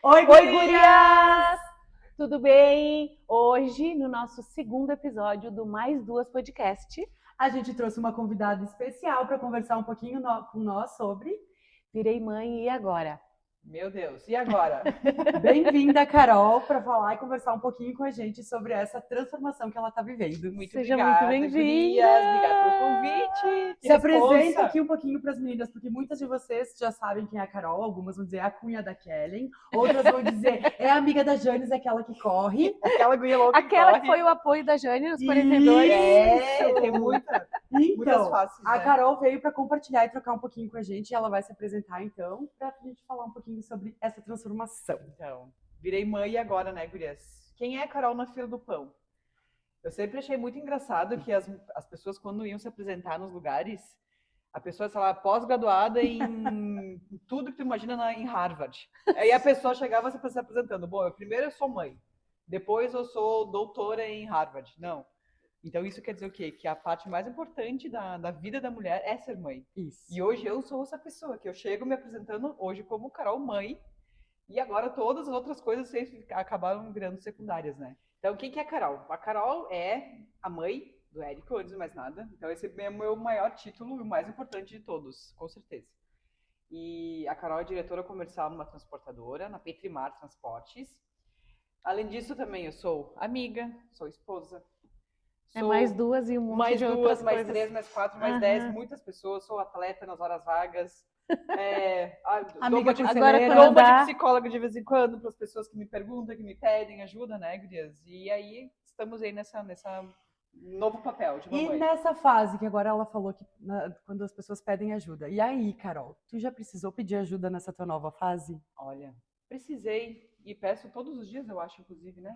Oi, Oi, gurias! gurias! Tudo bem? Hoje, no nosso segundo episódio do Mais Duas Podcast, A gente trouxe uma convidada especial para conversar um pouquinho com nós sobre. Virei Mãe e Agora? Meu Deus, e agora? Bem-vinda, Carol, para falar e conversar um pouquinho com a gente sobre essa transformação que ela está vivendo. Muito Seja obrigada, muito bem-vinda! gurias. Obrigada pelo convite. Que Se apresenta responsa. aqui um pouquinho para as meninas, porque muitas de vocês já sabem quem é a Carol, algumas vão dizer é a cunha da Kellen, outras vão dizer é a amiga da Janis, aquela que corre. Aquela guria louca Aquela que corre. foi o apoio da Jane nos 42. É, tem muitas Então, faces, a né? Carol veio para compartilhar e trocar um pouquinho com a gente, e ela vai se apresentar então, para a gente falar um pouquinho sobre essa transformação. Então, virei mãe e agora, né, gurias? Quem é a Carol na fila do pão? Eu sempre achei muito engraçado que as pessoas, quando iam se apresentar nos lugares, a pessoa, sei lá, pós-graduada em tudo que tu imagina em Harvard. Aí a pessoa chegava se apresentando. Bom, primeiro eu sou mãe, depois eu sou doutora em Harvard. Não. Então isso quer dizer o quê? Que a parte mais importante da vida da mulher é ser mãe. Isso. E hoje eu sou essa pessoa, que eu chego me apresentando hoje como Carol mãe, e agora todas as outras coisas acabaram virando secundárias, né? Então, quem que é a Carol? A Carol é a mãe do Érico, antes de mais nada. Então, esse é o meu maior título e o mais importante de todos, com certeza. E a Carol é diretora comercial numa transportadora, na Petrimar Transportes. Além disso, também eu sou amiga, sou esposa. É mais duas e um monte mais de duas, outras mais coisas. 3, mais 4, mais 10, muitas pessoas. Sou atleta nas horas vagas. Amiga dou Agora, uma quando de dá, psicóloga de vez em quando para as pessoas que me perguntam, que me pedem ajuda, né, gurias? E aí estamos aí nessa novo papel de mamãe. E nessa fase que agora ela falou que quando as pessoas pedem ajuda. E aí, Carol, tu já precisou pedir ajuda nessa tua nova fase? Olha, precisei e peço todos os dias, eu acho, inclusive, né?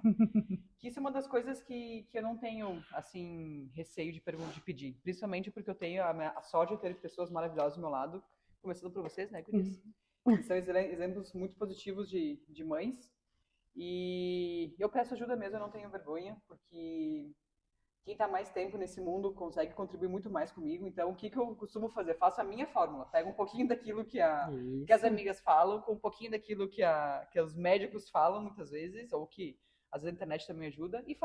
Que isso é uma das coisas que eu não tenho, assim, receio de pedir. Principalmente porque eu tenho a sorte de ter pessoas maravilhosas do meu lado, começando por vocês, né, gurias? Que são exemplos muito positivos de mães. E eu peço ajuda mesmo, eu não tenho vergonha, porque quem está mais tempo nesse mundo consegue contribuir muito mais comigo. Então, o que eu costumo fazer? Faço a minha fórmula. Pego um pouquinho daquilo que as amigas falam, com um pouquinho daquilo que os médicos falam, muitas vezes, ou que às vezes a internet também ajuda, e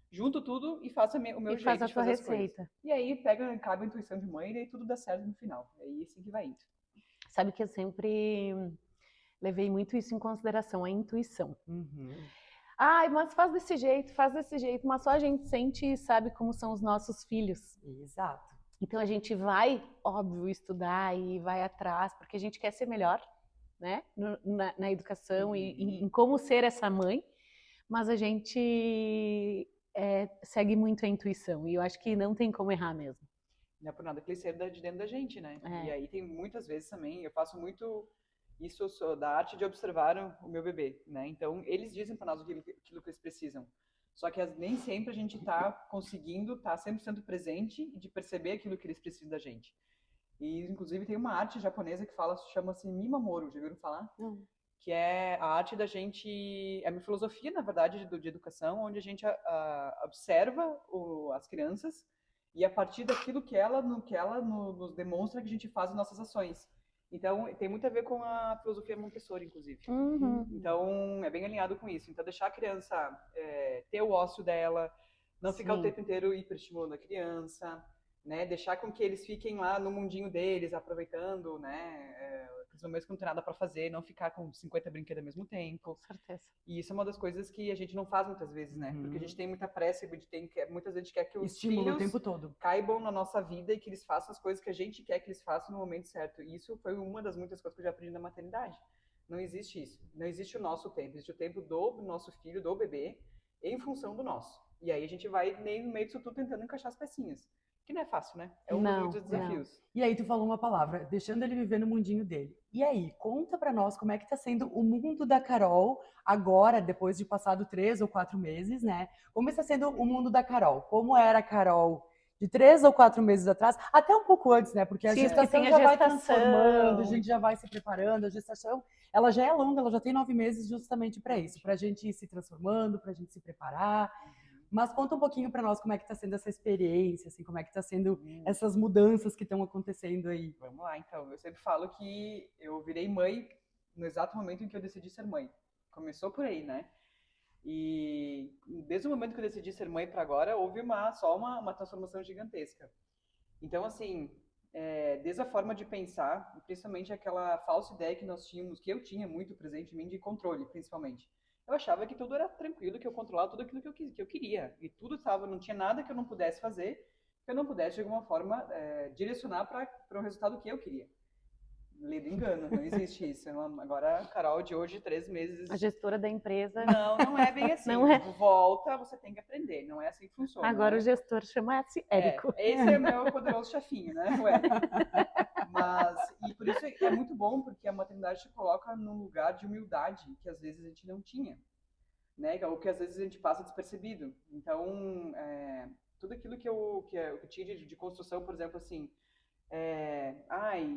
junto tudo e faço o meu e jeito faz a de tua fazer as coisas. receita. E aí, cabe a intuição de mãe e aí tudo dá certo no final. É assim que vai indo. Sabe que eu sempre levei muito isso em consideração, a intuição. Ai, mas faz desse jeito, mas só a gente sente e sabe como são os nossos filhos. Exato. Então a gente vai, óbvio, estudar e vai atrás, porque a gente quer ser melhor, né? Na educação e em como ser essa mãe, mas a gente segue muito a intuição e eu acho que não tem como errar mesmo. Não é por nada que ele saiu de dentro da gente, né? É. E aí tem muitas vezes também, eu faço muito isso da arte de observar o meu bebê, né? Então, eles dizem para nós aquilo que eles precisam. Só que nem sempre a gente está conseguindo estar 100% presente e de perceber aquilo que eles precisam da gente. E, inclusive, tem uma arte japonesa que chama-se Mimamoro, já viram falar? Não. Que é a arte da gente... É uma filosofia, na verdade, de educação, onde a gente observa as crianças e a partir daquilo que ela nos demonstra que a gente faz as nossas ações. Então, tem muito a ver com a filosofia Montessori, inclusive. Então, é bem alinhado com isso. Então, deixar a criança ter o ócio dela, não ficar o tempo inteiro hiperestimulando a criança, né? Deixar com que eles fiquem lá no mundinho deles, aproveitando, né? Aqueles momentos que não tem nada para fazer, não ficar com 50 brinquedos ao mesmo tempo. Com certeza. E isso é uma das coisas que a gente não faz muitas vezes, né? Porque a gente tem muita pressa, muitas vezes a gente quer que os Estímulo filhos o tempo todo caibam na nossa vida e que eles façam as coisas que a gente quer que eles façam no momento certo. E isso foi uma das muitas coisas que eu já aprendi na maternidade. Não existe isso. Não existe o nosso tempo. Existe o tempo do nosso filho, do bebê, em função do nosso. E aí a gente vai no meio disso tudo tentando encaixar as pecinhas. Que não é fácil, né? É um dos muitos desafios. Não. E aí tu falou uma palavra, deixando ele viver no mundinho dele. E aí, conta pra nós como é que tá sendo o mundo da Carol agora, depois de passado 3 ou 4 meses, né? Como está sendo o mundo da Carol? Como era a Carol de 3 ou 4 meses atrás? Até um pouco antes, né? Porque a gestação já vai transformando, a gente já vai se preparando. A gestação, ela já é longa, ela já tem 9 meses justamente para isso. Pra gente ir se transformando, pra gente se preparar. Mas conta um pouquinho para nós como é que está sendo essa experiência, assim, como é que está sendo essas mudanças que estão acontecendo aí. Vamos lá, então. Eu sempre falo que eu virei mãe no exato momento em que eu decidi ser mãe. Começou por aí, né? E desde o momento que eu decidi ser mãe para agora, houve só uma transformação gigantesca. Então, assim, desde a forma de pensar, principalmente aquela falsa ideia que nós tínhamos, que eu tinha muito presente em mim, de controle, principalmente. Eu achava que tudo era tranquilo, que eu controlava tudo aquilo que eu queria. E tudo estava, não tinha nada que eu não pudesse fazer, que eu não pudesse, de alguma forma, direcionar para o resultado que eu queria. Ledo engano, não existe isso. Agora, a Carol de hoje, 3 meses. A gestora da empresa. Não é bem assim. Não é. Tipo, volta, você tem que aprender. Não é assim que funciona. Agora né? o gestor chama-se Érico. Esse é o meu poderoso chefinho, né? O Érico. E por isso é muito bom, porque a maternidade te coloca num lugar de humildade que às vezes a gente não tinha, né? Ou que às vezes a gente passa despercebido. Então, tudo aquilo que eu tinha de construção, por exemplo, assim,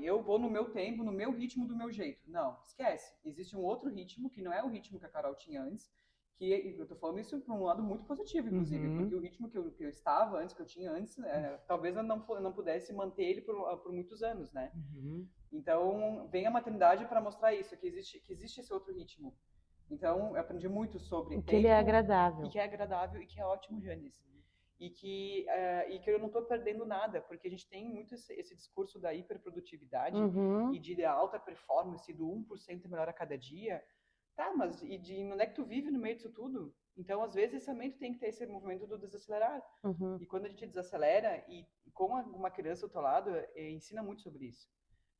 eu vou no meu tempo, no meu ritmo, do meu jeito. Não, esquece. Existe um outro ritmo que não é o ritmo que a Carol tinha antes, que eu tô falando isso por um lado muito positivo, inclusive, porque o ritmo que eu estava antes, que eu tinha antes, talvez eu não pudesse manter ele por muitos anos, né? Então, vem a maternidade para mostrar isso, que existe esse outro ritmo. Então, eu aprendi muito sobre o que ele é agradável. E que é agradável e que é ótimo, Janice. E que eu não estou perdendo nada, porque a gente tem muito esse discurso da hiperprodutividade e de alta performance, do 1% melhor a cada dia. Tá, mas onde é que tu vive no meio disso tudo? Então, às vezes, também tu tem que ter esse movimento do desacelerar. E quando a gente desacelera, e com uma criança ao teu lado, ensina muito sobre isso.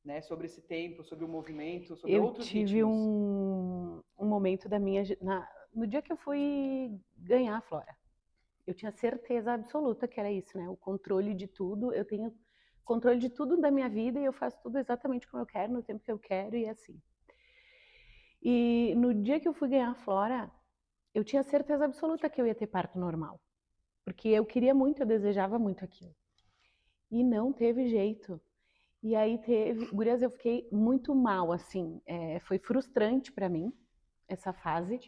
Né? Sobre esse tempo, sobre o movimento, sobre outros ritmos. Eu tive um momento da minha... no dia que eu fui ganhar a Flora, eu tinha certeza absoluta que era isso, né? O controle de tudo. Eu tenho controle de tudo da minha vida e eu faço tudo exatamente como eu quero, no tempo que eu quero e assim. E no dia que eu fui ganhar a Flora, eu tinha certeza absoluta que eu ia ter parto normal. Porque eu queria muito, eu desejava muito aquilo. E não teve jeito. E aí gurias, eu fiquei muito mal, assim, foi frustrante para mim, essa fase,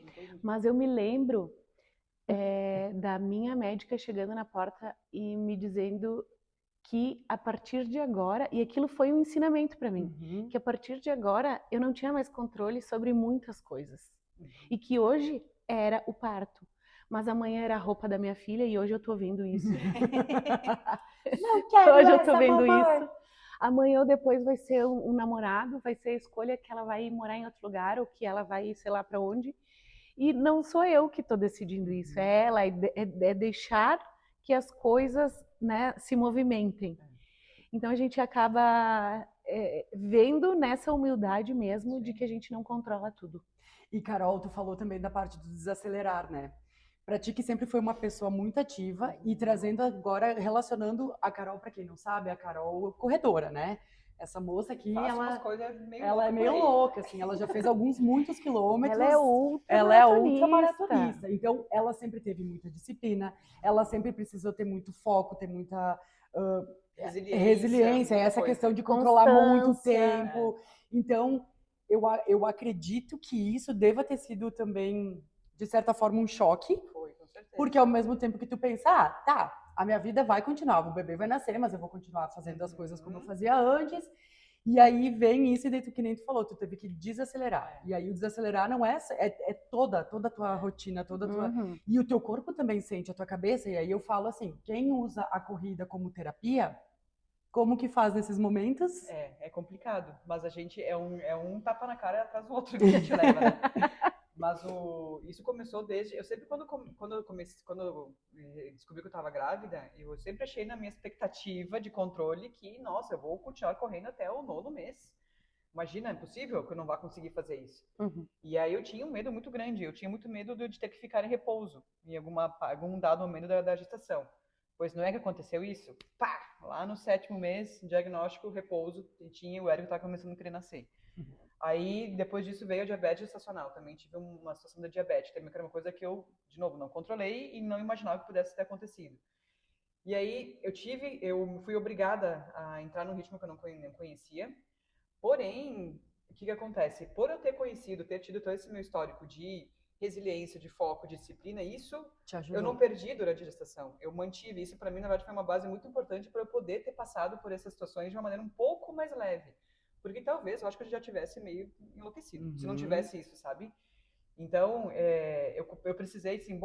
mas eu me lembro da minha médica chegando na porta e me dizendo que a partir de agora, e aquilo foi um ensinamento para mim, que a partir de agora eu não tinha mais controle sobre muitas coisas, e que hoje era o parto, mas amanhã era a roupa da minha filha e hoje eu tô vendo isso. Não quero hoje eu essa, tô vendo mamãe. isso. Amanhã ou depois vai ser um namorado, vai ser a escolha que ela vai morar em outro lugar ou que ela vai, sei lá para onde. E não sou eu que estou decidindo isso, é ela, é deixar que as coisas, né, se movimentem. Então a gente acaba vendo nessa humildade mesmo de que a gente não controla tudo. E Carol, tu falou também da parte do desacelerar, né? Pra ti que sempre foi uma pessoa muito ativa e trazendo agora, relacionando a Carol, pra quem não sabe, a Carol corredora, né? Essa moça aqui, ela é meio louca, assim, ela já fez muitos quilômetros. Ela é ultramaratonista. Então, ela sempre teve muita disciplina, ela sempre precisou ter muito foco, ter muita resiliência, essa questão de controlar muito o tempo. Então, eu acredito que isso deva ter sido também, de certa forma, um choque. Foi, com certeza. Porque ao mesmo tempo que tu pensa, tá, a minha vida vai continuar, o bebê vai nascer, mas eu vou continuar fazendo as coisas como eu fazia antes. E aí vem isso, e daí tu, que nem tu falou, tu teve que desacelerar. E aí o desacelerar não é toda a tua rotina, toda a tua... E o teu corpo também sente, a tua cabeça. E aí eu falo assim, quem usa a corrida como terapia, como que faz nesses momentos? É complicado, mas a gente é um tapa na cara atrás do outro que a gente leva, né? Mas isso começou desde... Eu sempre, quando eu descobri que eu estava grávida, eu sempre achei na minha expectativa de controle que, nossa, eu vou continuar correndo até o 9º mês. Imagina, é possível que eu não vá conseguir fazer isso. E aí eu tinha um medo muito grande. Eu tinha muito medo de ter que ficar em repouso em algum dado momento da gestação. Pois não é que aconteceu isso? Pá! Lá no 7º mês, diagnóstico, repouso, o Érico estava começando a querer nascer. Aí, depois disso, veio a diabetes gestacional. Também tive uma situação da diabetes. Também era uma coisa que eu, de novo, não controlei e não imaginava que pudesse ter acontecido. E aí, eu fui obrigada a entrar num ritmo que eu não conhecia. Porém, o que acontece? Por eu ter tido todo esse meu histórico de resiliência, de foco, de disciplina, isso eu não perdi durante a gestação. Eu mantive. Isso, para mim, na verdade, foi uma base muito importante para eu poder ter passado por essas situações de uma maneira um pouco mais leve. Porque talvez, eu acho que eu já tivesse meio enlouquecido, se não tivesse isso, sabe? Então, eu precisei, assim,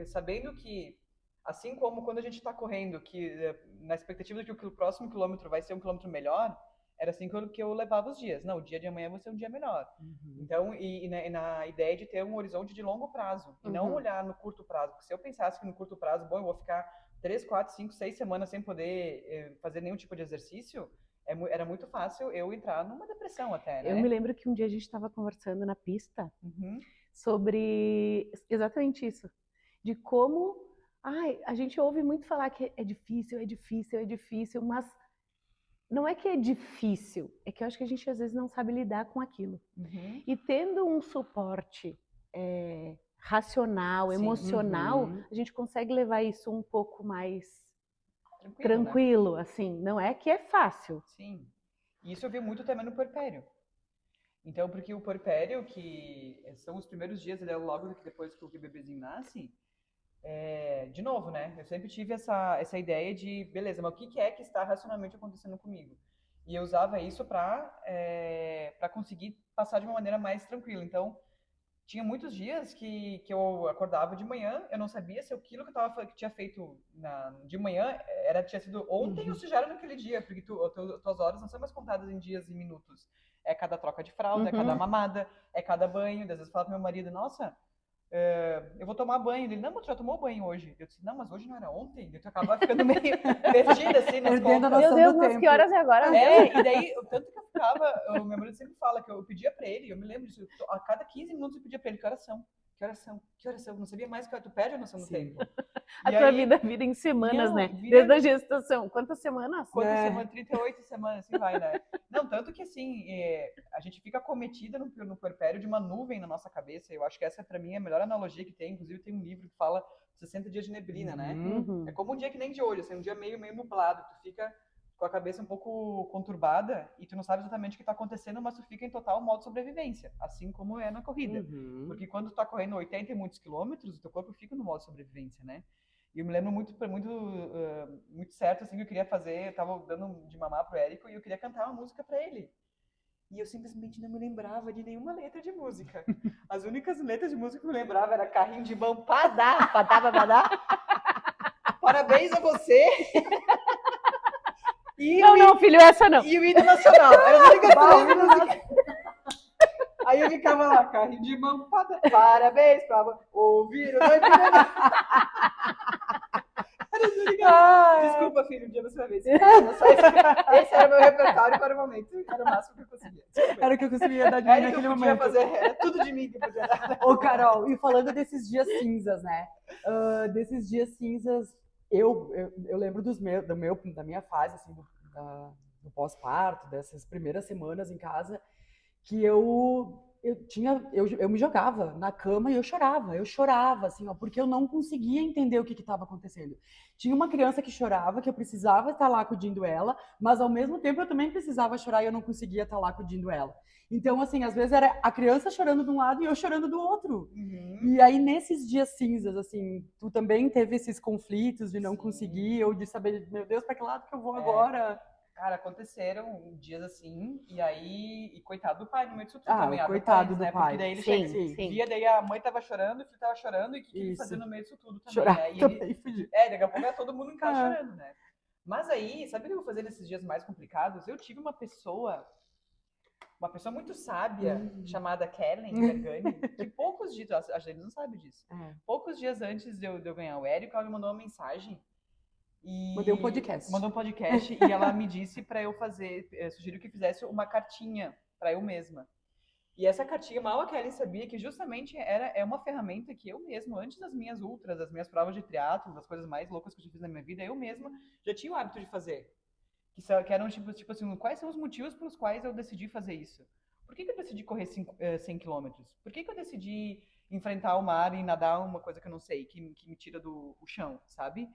sabendo que, assim como quando a gente está correndo, que na expectativa de que o próximo quilômetro vai ser um quilômetro melhor, era assim que eu levava os dias. Não, o dia de amanhã vai ser um dia melhor. Então, na ideia de ter um horizonte de longo prazo, e não olhar no curto prazo. Porque se eu pensasse que no curto prazo, bom, eu vou ficar 3, 4, 5, 6 semanas sem poder fazer nenhum tipo de exercício, era muito fácil eu entrar numa depressão até, né? Eu me lembro que um dia a gente estava conversando na pista sobre exatamente isso. De como a gente ouve muito falar que é difícil, é difícil, é difícil, mas não é que é difícil, é que eu acho que a gente às vezes não sabe lidar com aquilo. E tendo um suporte racional, emocional, a gente consegue levar isso um pouco mais tranquilo, né? Assim. Não é que é fácil. Sim. Isso eu vi muito também no puerpério. Então, porque o puerpério, que são os primeiros dias, logo depois que o bebezinho nasce, de novo, né? Eu sempre tive essa ideia de, beleza, mas o que é que está racionalmente acontecendo comigo? E eu usava isso para conseguir passar de uma maneira mais tranquila. Então, tinha muitos dias que eu acordava de manhã, eu não sabia se aquilo que tinha feito de manhã tinha sido ontem ou se já era naquele dia, porque tuas horas não são mais contadas em dias e minutos. É cada troca de fralda, é cada mamada, é cada banho. Às vezes eu falo pro meu marido, nossa, eu vou tomar banho. Ele, não, mas tu já tomou banho hoje. Eu disse, não, mas hoje não era ontem. E tu acaba ficando meio perdida, assim, nas contas. Meu Deus, mas que horas é agora? E daí, tanto que eu ficava, o meu marido sempre fala que eu pedia pra ele, eu me lembro disso, a cada 15 minutos eu pedia pra ele, que horas são? Que horas são? Que horas são? Eu não sabia mais, tu perde a noção do tempo. A tua vida vira em semanas, né? Desde a gestação. Quantas semanas? Quantas semanas? 38 semanas, assim vai, né? Não, tanto que assim, a gente fica cometida no puerpério de uma nuvem na nossa cabeça. Eu acho que essa, pra mim, é a melhor analogia que tem. Inclusive, tem um livro que fala 60 dias de neblina, né? É como um dia que nem de hoje, assim, um dia meio nublado. Tu fica com a cabeça um pouco conturbada e tu não sabe exatamente o que está acontecendo, mas tu fica em total modo sobrevivência, assim como é na corrida. Porque quando tu tá correndo 80 e muitos quilômetros, o teu corpo fica no modo sobrevivência, né? E eu me lembro muito certo, assim, que eu queria fazer, eu tava dando de mamar pro Érico e eu queria cantar uma música para ele. E eu simplesmente não me lembrava de nenhuma letra de música. As únicas letras de música que eu me lembrava era carrinho de mão, padá, parabéns a você. Não, filho, essa não. E o hino nacional. Era a única coisa. Aí eu ficava lá, carrinho de mão, parabéns pra ouvir o Desculpa, filho, um dia você vai ver. Esse era o meu repertório para o momento. Era o máximo que eu conseguia. Desculpa. Era o que eu conseguia dar de mim naquele momento. Era tudo de mim que eu podia dar. Ô, Carol, e falando desses dias cinzas, né? Desses dias cinzas, eu lembro da minha fase, assim, do pós-parto, dessas primeiras semanas em casa, que eu me jogava na cama e eu chorava, assim, ó, porque eu não conseguia entender o que estava acontecendo. Tinha uma criança que chorava, que eu precisava estar lá acudindo ela, mas ao mesmo tempo eu também precisava chorar e eu não conseguia estar lá acudindo ela. Então, assim, às vezes era a criança chorando de um lado e eu chorando do outro. E aí, nesses dias cinzas, assim, tu também teve esses conflitos de não conseguir, ou de saber, meu Deus, para que lado que eu vou agora? Cara, aconteceram dias assim, e coitado do pai no meio disso tudo também. Coitado do pai. Porque daí ele via, daí a mãe tava chorando, o filho tava chorando, e o que ele fazia no meio disso tudo também, chorar, né? Daqui a pouco era todo mundo em casa chorando, né? Mas aí, sabe o que eu vou fazer nesses dias mais complicados? Eu tive uma pessoa muito sábia, chamada Kellen Bergani, que poucos dias, a gente não sabe disso, poucos dias antes de eu ganhar o Érico, ela me mandou uma mensagem. Mandou um podcast e ela me disse para eu sugeriu que fizesse uma cartinha para eu mesma. E essa cartinha, mal a Kelly sabia que justamente é uma ferramenta que eu mesma, antes das minhas ultras, das minhas provas de triatlo, das coisas mais loucas que eu já fiz na minha vida, eu mesma já tinha o hábito de fazer. Que eram tipo assim, quais são os motivos pelos quais eu decidi fazer isso? Por que eu decidi correr 100 quilômetros? Por que eu decidi enfrentar o mar e nadar uma coisa que eu não sei, que me tira do chão, sabe?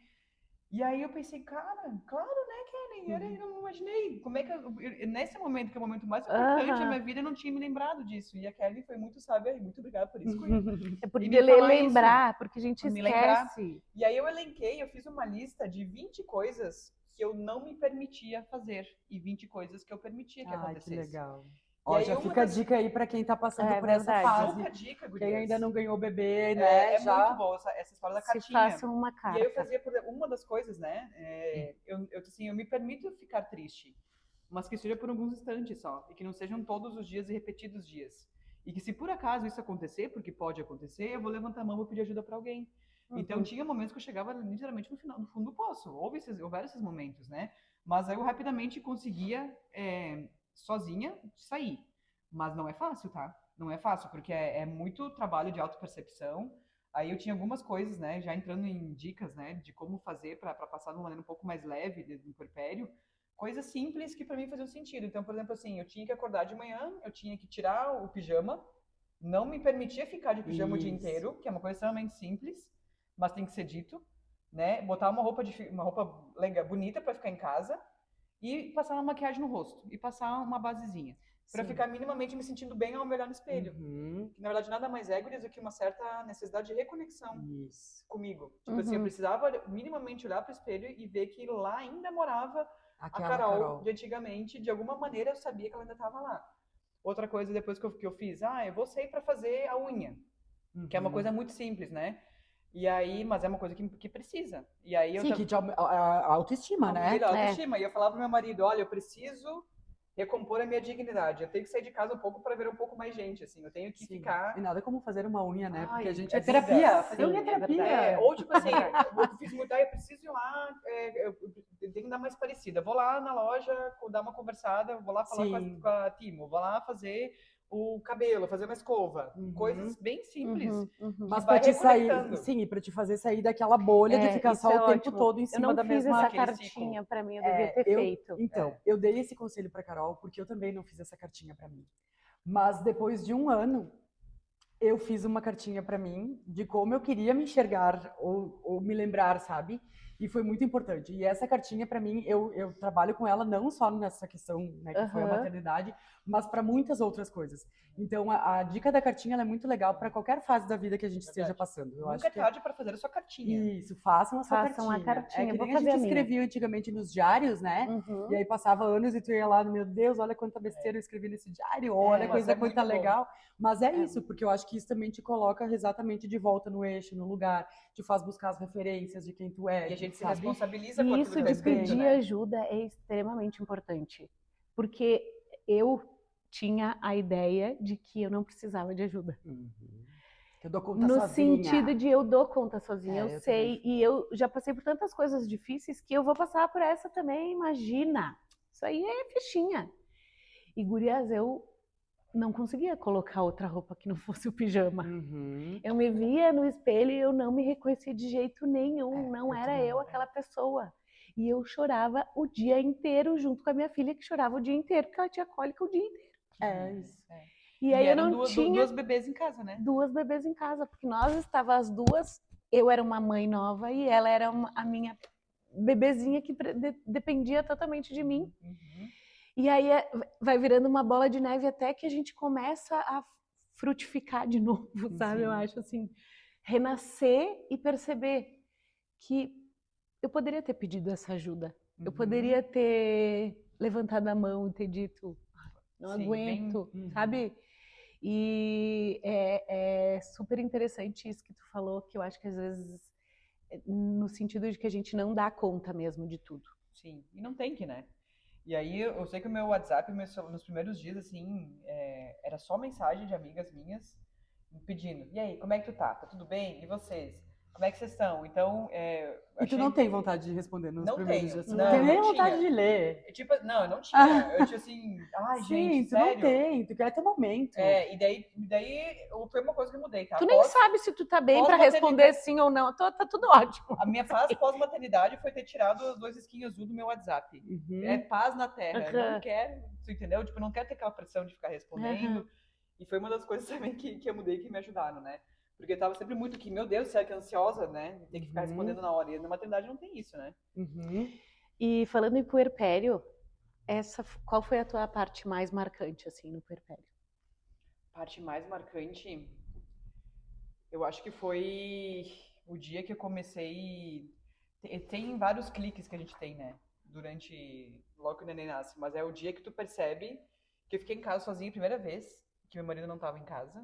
E aí eu pensei, cara, claro, né, Kelly? Eu não imaginei. Como é que nesse momento, que é o momento mais importante da minha vida, eu não tinha me lembrado disso. E a Kelly foi muito sábia e muito obrigada por isso. É por lembrar, porque a gente esquece. E aí eu fiz uma lista de 20 coisas que eu não me permitia fazer e 20 coisas que eu permitia que acontecesse. Que legal. Ó, aí já uma fica a das- dica aí pra quem tá passando É por essa verdade. fase. Outra dica, Quem gurias. ainda não ganhou bebê, né? É já... muito boa essa história da Se cartinha. façam uma E aí eu carta. fazia uma das coisas, né? Eu me permito ficar triste, mas que seja por alguns instantes só, e que não sejam todos os dias e repetidos dias. E que se por acaso isso acontecer, porque pode acontecer, eu vou levantar a mão e pedir ajuda para alguém. Então tinha momentos que eu chegava literalmente no fundo do poço. Houveram esses momentos, né? Mas aí eu rapidamente conseguia sozinha sair. Mas não é fácil, tá? Não é fácil, porque é muito trabalho de autopercepção. Aí eu tinha algumas coisas, né? Já entrando em dicas, né? De como fazer para passar de uma maneira um pouco mais leve no puerpério. Coisas simples que para mim faziam sentido. Então, por exemplo, assim, eu tinha que acordar de manhã, eu tinha que tirar o pijama, não me permitia ficar de pijama o dia Isso. inteiro, que é uma coisa extremamente simples, mas tem que ser dito, né? Botar uma roupa legal, bonita para ficar em casa e passar uma maquiagem no rosto e passar uma basezinha para Sim. ficar minimamente me sentindo bem ao me olhar no espelho. Uhum. Que na verdade nada mais é, gurias, do que uma certa necessidade de reconexão Isso. comigo. Tipo assim, eu precisava minimamente olhar para o espelho e ver que lá ainda morava Aquela a Carol de antigamente. De alguma maneira eu sabia que ela ainda estava lá. Outra coisa depois que eu fiz, eu vou sair para fazer a unha, que é uma coisa muito simples, né? E aí, mas é uma coisa que precisa. E aí Sim, que a autoestima, né? Melhor autoestima. E eu falava pro meu marido, olha, eu preciso recompor a minha dignidade. Eu tenho que sair de casa um pouco para ver um pouco mais gente, assim. Eu tenho que Sim. ficar... E nada como fazer uma unha, né? Porque a Ai, gente é é terapia. vida. Fazer unha é Sim, é terapia. verdade. Ou tipo assim, eu fiz muito, eu preciso ir lá, eu tenho que dar mais parecida. Vou lá na loja, dar uma conversada, vou lá falar Sim. com a Timo, vou lá fazer o cabelo, fazer uma escova. Uhum. Coisas bem simples. Mas vai pra te sair, reconectando. sim, e pra te fazer sair daquela bolha de ficar isso só é o tempo ótimo. todo em Eu cima não da fiz mesma... essa aquele cartinha ciclo. pra mim, eu devia ter feito. Então, eu dei esse conselho pra Carol porque eu também não fiz essa cartinha pra mim. Mas depois de um ano, eu fiz uma cartinha pra mim de como eu queria me enxergar ou me lembrar, sabe? E foi muito importante. E essa cartinha, pra mim, eu trabalho com ela não só nessa questão, né, que foi a maternidade, mas para muitas outras coisas. Então, a dica da cartinha ela é muito legal para qualquer fase da vida que a gente esteja passando. Eu Nunca acho é que tarde para fazer a sua cartinha. isso, façam a sua Façam a cartinha. cartinha. É que Vou nem a fazer gente a minha. escrevia antigamente nos diários, né? E aí passava anos e tu ia lá, meu Deus, olha quanta besteira eu escrevi nesse diário, olha mas coisa é muito bom. legal. Mas é isso, porque eu acho que isso também te coloca exatamente de volta no eixo, no lugar, te faz buscar as referências de quem tu é. E a gente se sabe? responsabiliza E por isso aquilo que de tá escrito, pedir né? ajuda é extremamente importante. Porque eu tinha a ideia de que eu não precisava de ajuda. Eu dou conta No sozinha. sentido de eu dou conta sozinha, eu eu sei. também. E eu já passei por tantas coisas difíceis que eu vou passar por essa também, imagina. Isso aí é fichinha. E, gurias, eu não conseguia colocar outra roupa que não fosse o pijama. Eu me via no espelho e eu não me reconhecia de jeito nenhum. Não era eu aquela pessoa. E eu chorava o dia inteiro junto com a minha filha, que chorava o dia inteiro, porque ela tinha cólica o dia inteiro. Isso. E aí eu eram não tinha duas bebês em casa, né? duas bebês em casa, porque nós estávamos as duas, eu era uma mãe nova e ela era a minha bebezinha que dependia totalmente de mim. E aí vai virando uma bola de neve até que a gente começa a frutificar de novo, sabe? Sim. Eu acho assim, renascer e perceber que eu poderia ter pedido essa ajuda. Eu poderia ter levantado a mão e ter dito, não aguento, sabe? E é super interessante isso que tu falou, que eu acho que às vezes, no sentido de que a gente não dá conta mesmo de tudo. Sim, e não tem que, né? E aí eu sei que o meu WhatsApp, nos primeiros dias, assim, era só mensagem de amigas minhas me pedindo, e aí, como é que tu tá? Tá tudo bem? E vocês? Como é que vocês estão? Então, E tu não tem vontade de responder nos Não primeiros tenho. dias? Tu Não, não tem nem não vontade tinha. de ler. Tipo, não, eu não tinha. Eu tinha assim, ai, Sim, gente, tu sério? não tem, tu quer ter momento. E daí foi uma coisa que eu mudei, tá? Tu nem sabe se tu tá bem pra pós-maternidade- responder sim ou não. Tá tudo ótimo. A minha paz pós-maternidade foi ter tirado os 2 risquinhos azul do meu WhatsApp. É paz na terra. Eu não quero, tu entendeu? Tipo, eu não quero ter aquela pressão de ficar respondendo. E foi uma das coisas também que eu mudei que me ajudaram, né? Porque eu tava sempre muito que, meu Deus, será que é ansiosa, né? Tem que ficar respondendo na hora. E na maternidade não tem isso, né? E falando em puerpério, qual foi a tua parte mais marcante, assim, no puerpério? Parte mais marcante, eu acho que foi o dia que eu comecei... Tem vários cliques que a gente tem, né? Logo que o neném nasce. Mas é o dia que tu percebe que eu fiquei em casa sozinha a primeira vez, que meu marido não tava em casa,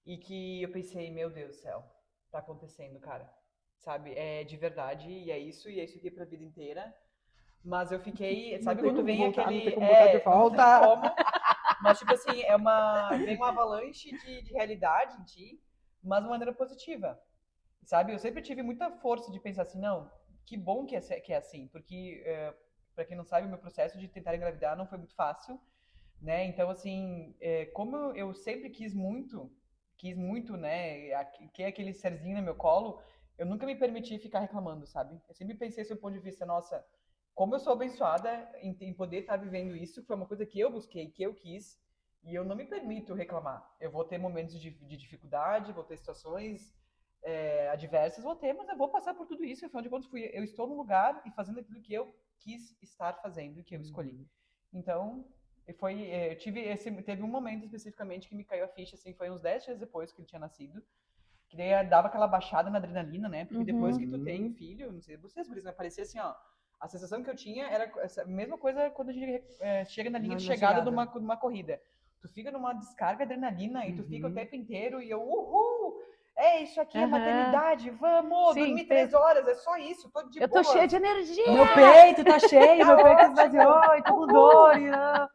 e que eu pensei, meu Deus do céu, tá acontecendo, cara. Sabe? É de verdade, e é isso aqui pra vida inteira. Mas eu fiquei, sabe tem quando como vem voltar, aquele. não tem como botar de Não volta. tem como. Mas, tipo assim, vem uma avalanche de realidade em ti, mas de uma maneira positiva. Sabe? Eu sempre tive muita força de pensar assim, não, que bom que é assim, porque, para quem não sabe, o meu processo de tentar engravidar não foi muito fácil, né? Então, assim, como eu sempre quis muito, né, que é aquele serzinho no meu colo, eu nunca me permiti ficar reclamando, sabe? Eu sempre pensei sob o ponto de vista, nossa, como eu sou abençoada em poder estar vivendo isso, foi uma coisa que eu busquei, que eu quis, e eu não me permito reclamar. Eu vou ter momentos de dificuldade, vou ter situações adversas, vou ter, mas eu vou passar por tudo isso, afinal de contas, eu estou no lugar e fazendo aquilo que eu quis estar fazendo, que eu escolhi. Então, teve um momento especificamente que me caiu a ficha, assim, foi uns 10 dias depois que ele tinha nascido, que daí dava aquela baixada na adrenalina, né? Porque depois que tu tem filho, não sei vocês, por exemplo, parecia assim, ó, a sensação que eu tinha era a mesma coisa quando a gente chega na linha de chegada de uma corrida. Tu fica numa descarga de adrenalina e tu fica o tempo inteiro e eu, uhul! É isso aqui, é maternidade, vamos, dormir 3 horas, é só isso, tô de boa. Eu tô cheia de energia! Meu peito tá cheio, meu peito esvaziou, e tô com dor.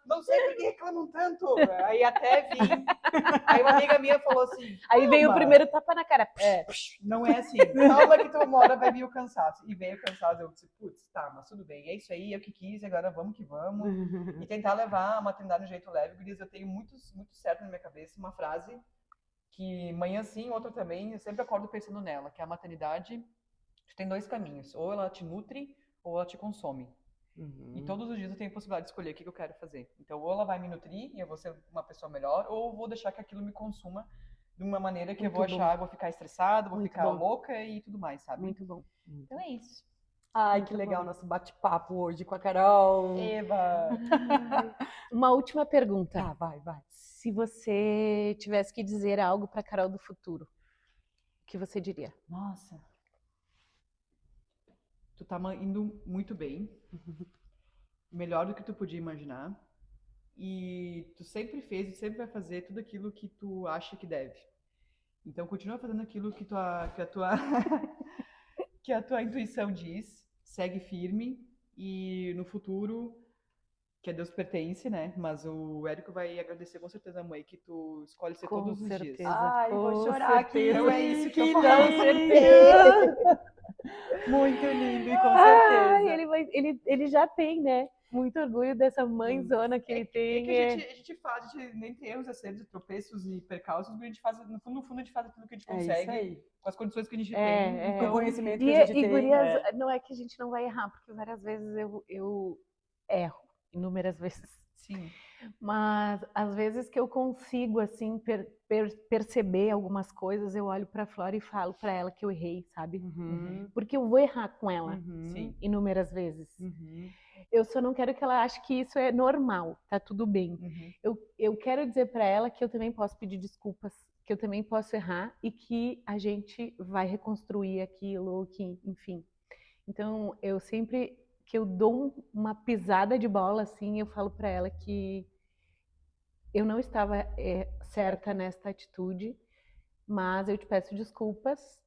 Não sei por que reclamam tanto. Aí até vim. Aí uma amiga minha falou assim. Aí veio o primeiro tapa na cara. Não é assim. Calma que uma hora vai vir o cansaço. E veio o cansaço. Eu disse, putz, tá, mas tudo bem. É isso aí, eu que quis, agora vamos que vamos. E tentar levar a maternidade de um jeito leve. Porque eu tenho muito certo na minha cabeça uma frase que manhã sim, outra também, eu sempre acordo pensando nela, que a maternidade tem 2 caminhos. Ou ela te nutre, ou ela te consome. E todos os dias eu tenho a possibilidade de escolher o que eu quero fazer. Então, ou ela vai me nutrir e eu vou ser uma pessoa melhor, ou eu vou deixar que aquilo me consuma de uma maneira que eu vou achar, vou ficar estressada, vou ficar louca e tudo mais, sabe? Muito bom. Então é isso. Ai, que legal nosso bate-papo hoje com a Carol. Eva! Uma última pergunta. Tá, vai. Se você tivesse que dizer algo para Carol do futuro, o que você diria? Nossa. Tu tá indo muito bem. Melhor do que tu podia imaginar. E tu sempre fez e sempre vai fazer tudo aquilo que tu acha que deve. Então continua fazendo aquilo que que a tua intuição diz. Segue firme e no futuro, que a Deus pertence, né? Mas o Érico vai agradecer com certeza a mãe que tu escolhe ser todos os dias. Ai, vou chorar aqui. Então é isso que eu lindo. falo. Muito lindo e com certeza. Ele já tem, né? Muito orgulho dessa mãezona que ele tem. A gente nem tem erros, acertos, tropeços e percalços, mas a gente faz, no fundo, a gente faz aquilo que a gente consegue, com as condições que a gente tem. Com o conhecimento que a gente tem. Gurias, não é que a gente não vai errar, porque várias vezes eu erro, inúmeras vezes. Sim. Mas às vezes que eu consigo, assim, perceber algumas coisas, eu olho pra Flora e falo pra ela que eu errei, sabe? Porque eu vou errar com ela, inúmeras vezes. Eu só não quero que ela ache que isso é normal, tá tudo bem. Eu quero dizer pra ela que eu também posso pedir desculpas, que eu também posso errar e que a gente vai reconstruir aquilo, que, enfim. Então, eu sempre que eu dou uma pisada de bola, assim, eu falo pra ela que eu não estava certa nesta atitude, mas eu te peço desculpas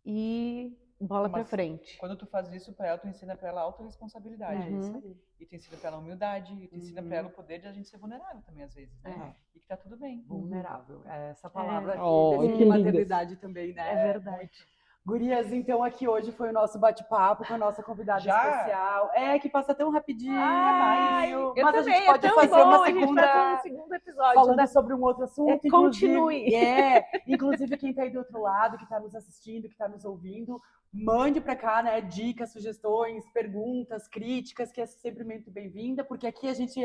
e bola pra frente. Quando tu faz isso pra ela, tu ensina pra ela autorresponsabilidade. Isso aí. E tu ensina pra ela humildade, e tu ensina pra ela o poder de a gente ser vulnerável também, às vezes, né? E que tá tudo bem. Vulnerável. Essa palavra que define maternidade também, né? É verdade. Gurias, então aqui hoje foi o nosso bate-papo com a nossa convidada especial. Que passa tão rapidinho. Mas a gente pode fazer uma segunda, um segundo episódio. Falando sobre um outro assunto. Continue. Inclusive quem tá aí do outro lado, que tá nos assistindo, que tá nos ouvindo, mande pra cá, né, dicas, sugestões, perguntas, críticas, que é sempre muito bem-vinda, porque aqui a gente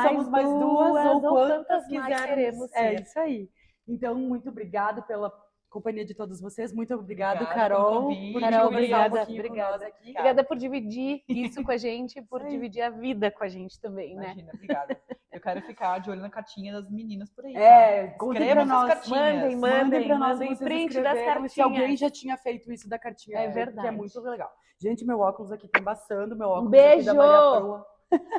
somos mais duas ou quantas quisermos. Isso aí. Então, muito obrigada pela companhia de todos vocês. Muito obrigada, Carol. Obrigada. Obrigada por dividir isso com a gente, por dividir a vida com a gente também, né? Imagina, obrigada. Eu quero ficar de olho na cartinha das meninas por aí. Escrevam nas cartinhas. Mandem pra nós print das cartinhas. Se alguém já tinha feito isso da cartinha. É verdade. Que é muito legal. Gente, meu óculos aqui tá embaçando. Meu óculos beijo. aqui da Maria Proa.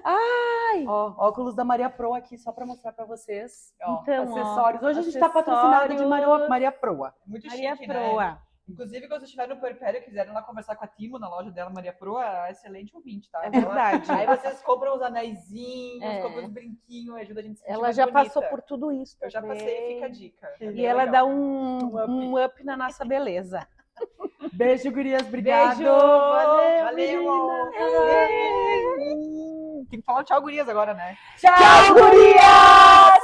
Ai! Ó, óculos da Maria Pro aqui, só pra mostrar pra vocês. Ó, Então, ó, acessórios. Hoje a gente tá patrocinada de Maria Proa. Muito Maria chique, né? Proa. Inclusive, quando vocês estiverem no Perpério e quiserem lá conversar com a Timo na loja dela, Maria Pro, é excelente ouvinte, tá? É verdade. Aí vocês compram os anéisinhos, É. compram os brinquinhos, ajuda a gente a se sentir Ela mais já bonita. passou por tudo isso. Eu já passei, também. fica a dica. É E bem ela legal. dá um up na nossa beleza. Beijo, gurias. Obrigado. Beijo! Valeu! meninas! Tem que falar tchau, gurias, agora, né? Tchau, gurias!